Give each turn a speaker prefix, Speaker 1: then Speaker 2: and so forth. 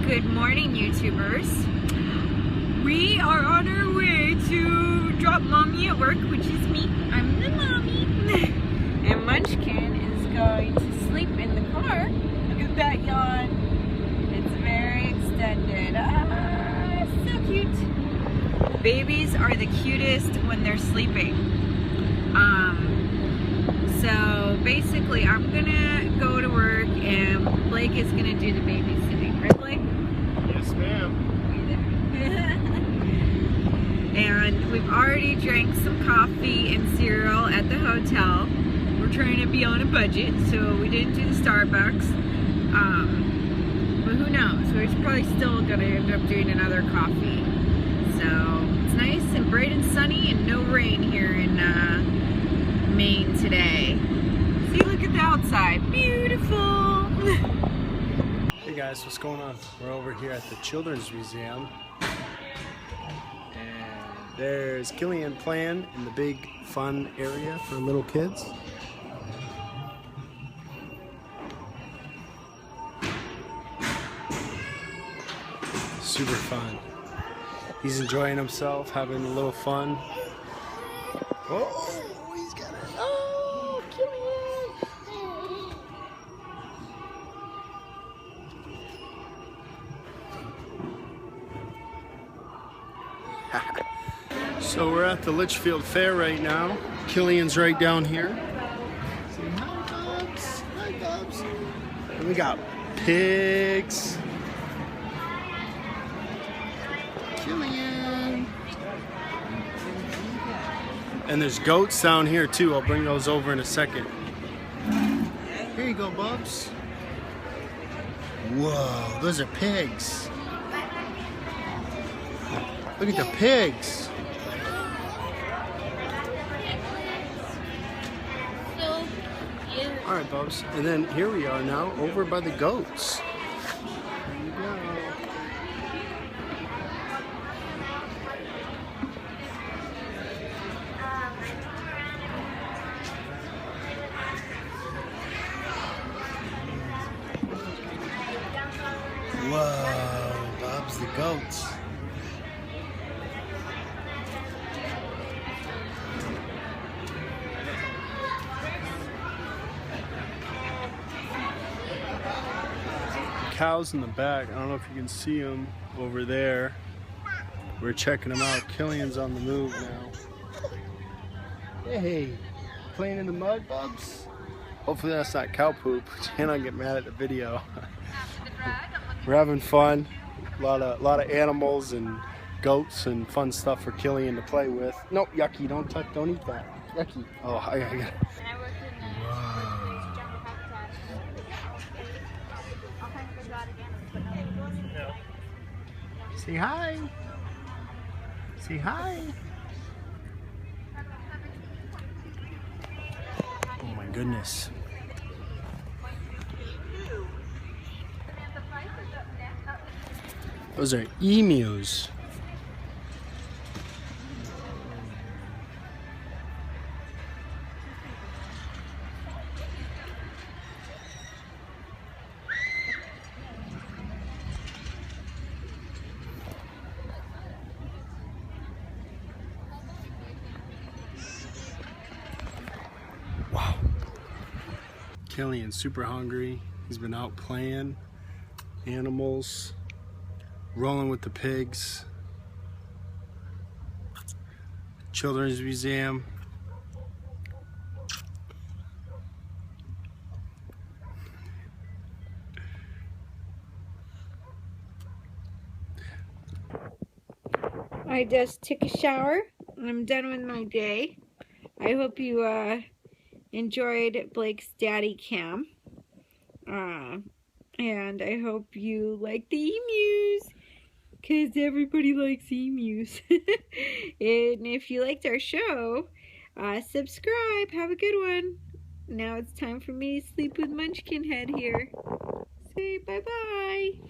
Speaker 1: Good morning, YouTubers. We are on our way to drop Mommy at work, which is me. I'm the mommy. And Munchkin is going to sleep in the car. Look at that yawn. It's very extended. Ah, so cute. Babies are the cutest when they're sleeping. So basically I'm gonna go to work and Blake is gonna do the babysitting, right Blake?
Speaker 2: Yes ma'am.
Speaker 1: And we've already drank some coffee and cereal at the hotel. We're trying to be on a budget, so we didn't do the Starbucks. But who knows, we're probably still gonna end up doing another coffee. So it's nice and bright and sunny and no rain here in Maine today. See, look at the outside. Beautiful.
Speaker 2: Hey guys, what's going on? We're over here at the Children's Museum. And there's Killian playing in the big fun area for little kids. Super fun. He's enjoying himself, having a little fun. Oh!
Speaker 1: Oh,
Speaker 2: So we're at the Litchfield Fair right now. Killian's right down here. Say hi, Bubs. Hi, Bubs. And we got pigs. Killian. And there's goats down here too. I'll bring those over in a second. Here you go, Bubs. Whoa, those are pigs. Look at the pigs. All right, Bubs. And then here we are now over by the goats. There you go. Whoa, Bubs, the goats. Cows in the back. I don't know if you can see them over there. We're checking them out. Killian's on the move now. Hey, playing in the mud, Bubs? Hopefully that's not cow poop. Cannot get mad at the video. We're having fun. A lot of animals and goats and fun stuff for Killian to play with. Nope, yucky. Don't touch. Don't eat that. Yucky. Oh, I got it. Say hi. Say hi. Oh my goodness. Those are emus. Wow. Killian's super hungry. He's been out playing animals, rolling with the pigs. Children's Museum.
Speaker 1: I just took a shower and I'm done with my day. I hope you enjoyed Blake's daddy cam. And I hope you like the emus, because everybody likes emus. And if you liked our show, subscribe. Have a good one. Now it's time for me to sleep with Munchkin Head here. Say bye-bye.